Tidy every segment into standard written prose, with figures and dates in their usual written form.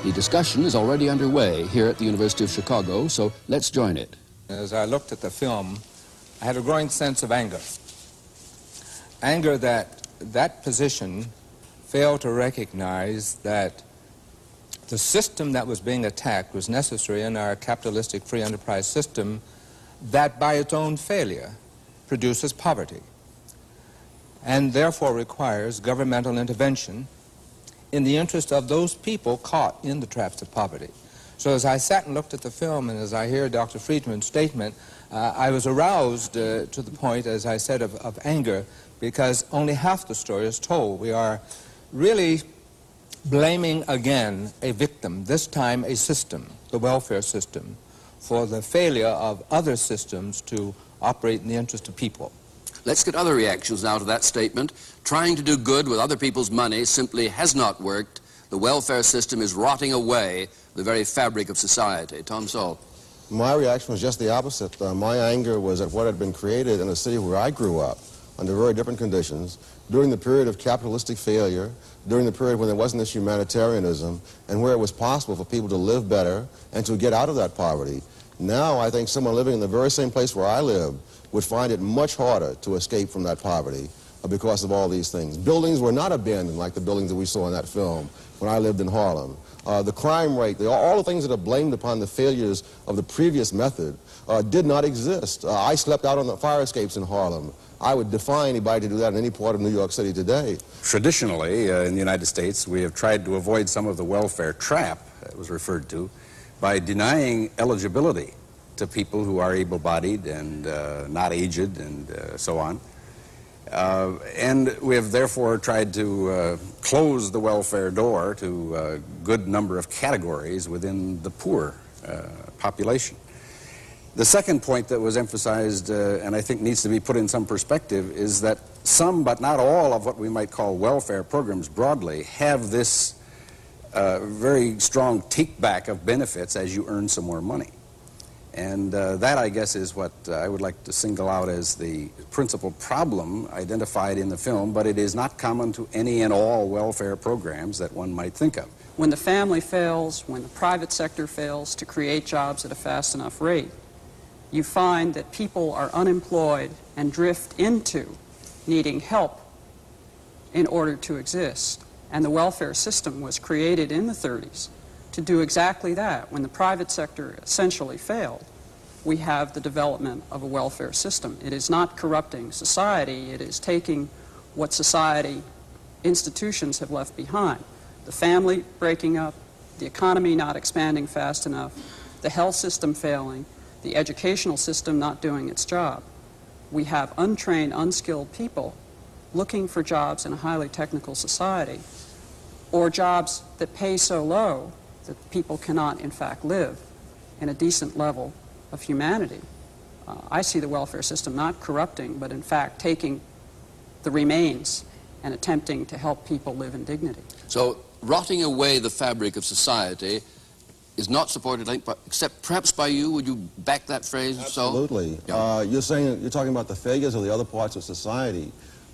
The discussion is already underway here at the University of Chicago, so let's join it. As I looked at the film, I had a growing sense of anger. Anger that position failed to recognize that the system that was being attacked was necessary in our capitalistic free enterprise system that by its own failure produces poverty and therefore requires governmental intervention in the interest of those people caught in the traps of poverty. So as I sat and looked at the film and as I hear Dr. Friedman's statement, I was aroused to the point, as I said, of anger, because only half the story is told. We are really blaming again a victim, this time a system, the welfare system, for the failure of other systems to operate in the interest of people. Let's get other reactions now to that statement. Trying to do good with other people's money simply has not worked. The welfare system is rotting away the very fabric of society. Tom Sowell. My reaction was just the opposite. My anger was at what had been created in a city where I grew up under very different conditions, during the period of capitalistic failure, during the period when there wasn't this humanitarianism, and where it was possible for people to live better and to get out of that poverty. Now I think someone living in the very same place where I lived would find it much harder to escape from that poverty because of all these things. Buildings were not abandoned like the buildings that we saw in that film when I lived in Harlem. The crime rate, all the things that are blamed upon the failures of the previous method did not exist. I slept out on the fire escapes in Harlem. I would defy anybody to do that in any part of New York City today. Traditionally, in the United States, we have tried to avoid some of the welfare trap that was referred to by denying eligibility to people who are able-bodied and not aged and so on. And we have therefore tried to close the welfare door to a good number of categories within the poor population. The second point that was emphasized, and I think needs to be put in some perspective, is that some, but not all, of what we might call welfare programs broadly have this very strong take-back of benefits as you earn some more money. And that, I guess, is what I would like to single out as the principal problem identified in the film, but it is not common to any and all welfare programs that one might think of. When the family fails, when the private sector fails to create jobs at a fast enough rate, you find that people are unemployed and drift into needing help in order to exist. And the welfare system was created in the 30s to do exactly that. When the private sector essentially failed, we have the development of a welfare system. It is not corrupting society, it is taking what society institutions have left behind. The family breaking up, the economy not expanding fast enough, the health system failing, the educational system not doing its job. We have untrained, unskilled people looking for jobs in a highly technical society, or jobs that pay so low that people cannot, in fact, live in a decent level of humanity. I see the welfare system not corrupting, but in fact taking the remains and attempting to help people live in dignity. So, rotting away the fabric of society is not supported, except perhaps by you. Would you back that phrase? Absolutely. Yeah. You're talking about the failures of the other parts of society.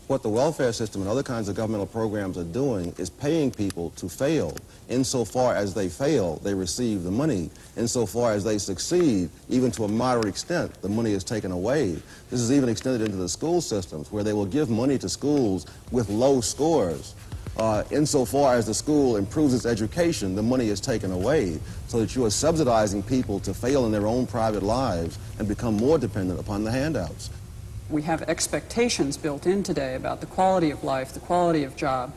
What the welfare system and other kinds of governmental programs are doing is paying people to fail. Insofar as they fail, they receive the money. Insofar as they succeed, even to a moderate extent, the money is taken away. This is even extended into the school systems, where they will give money to schools with low scores. Insofar as the school improves its education, the money is taken away, so that you are subsidizing people to fail in their own private lives and become more dependent upon the handouts. We have expectations built in today about the quality of life, the quality of job,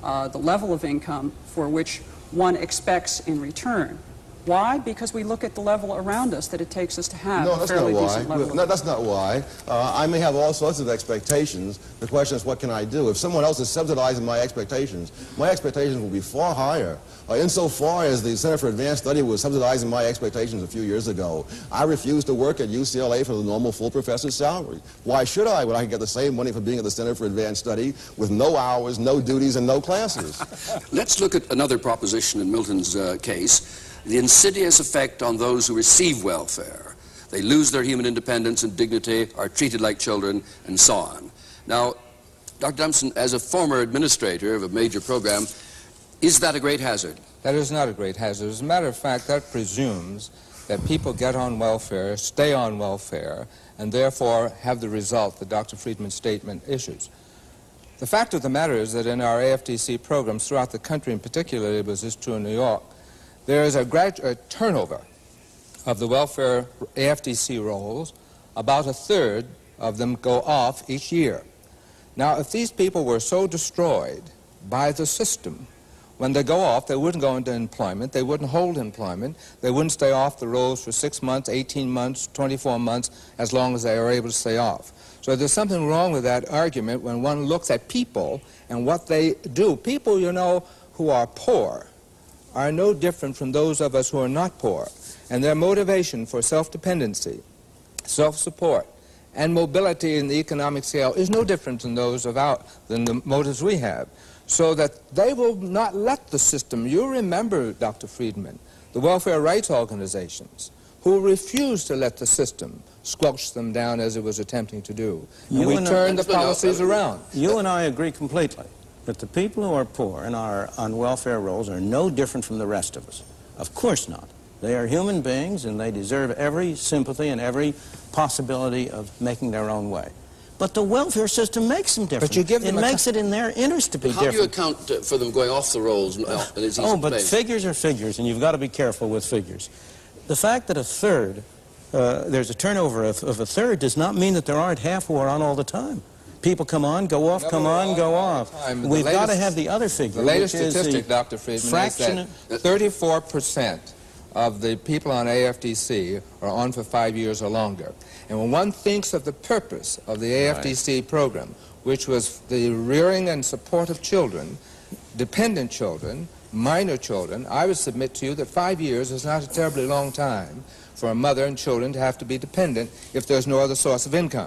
the level of income for which one expects in return. Why? Because we look at the level around us that it takes us to have a fairly decent level. No, that's not why. I may have all sorts of expectations. The question is, what can I do? If someone else is subsidizing my expectations will be far higher. Insofar as the Center for Advanced Study was subsidizing my expectations a few years ago, I refused to work at UCLA for the normal full professor's salary. Why should I, when I can get the same money for being at the Center for Advanced Study with no hours, no duties, and no classes? Let's look at another proposition in Milton's case. The insidious effect on those who receive welfare. They lose their human independence and dignity, are treated like children, and so on. Now, Dr. Dumpson, as a former administrator of a major program, is that a great hazard? That is not a great hazard. As a matter of fact, that presumes that people get on welfare, stay on welfare, and therefore have the result that Dr. Friedman's statement issues. The fact of the matter is that in our AFDC programs throughout the country, and particularly was this true in New York, there is a turnover of the welfare AFDC rolls. About a third of them go off each year. Now, if these people were so destroyed by the system, when they go off, they wouldn't go into employment, they wouldn't hold employment, they wouldn't stay off the rolls for 6 months, 18 months, 24 months, as long as they are able to stay off. So there's something wrong with that argument when one looks at people and what they do. People, you know, who are poor are no different from those of us who are not poor. And their motivation for self-dependency, self-support, and mobility in the economic scale is no different than those than the motives we have. So that they will not let the system. You remember, Dr. Friedman, the welfare rights organizations who refused to let the system squelch them down as it was attempting to do. And we turned the policies around. You and I agree completely that the people who are poor and are on welfare rolls are no different from the rest of us. Of course not. They are human beings and they deserve every sympathy and every possibility of making their own way. But the welfare system makes them different. But you give them it makes it in their interest to be different. How do you account for them going off the rolls? But figures are figures, and you've got to be careful with figures. The fact that a third, there's a turnover of a third, does not mean that there aren't half who are on all the time. People come on, go off, come on, go off. We've got to have the other figure. The latest statistic, Dr. Friedman, is that 34% of the people on AFDC are on for 5 years or longer. And when one thinks of the purpose of the AFDC program, which was the rearing and support of children, dependent children, minor children, I would submit to you that 5 years is not a terribly long time for a mother and children to have to be dependent if there's no other source of income.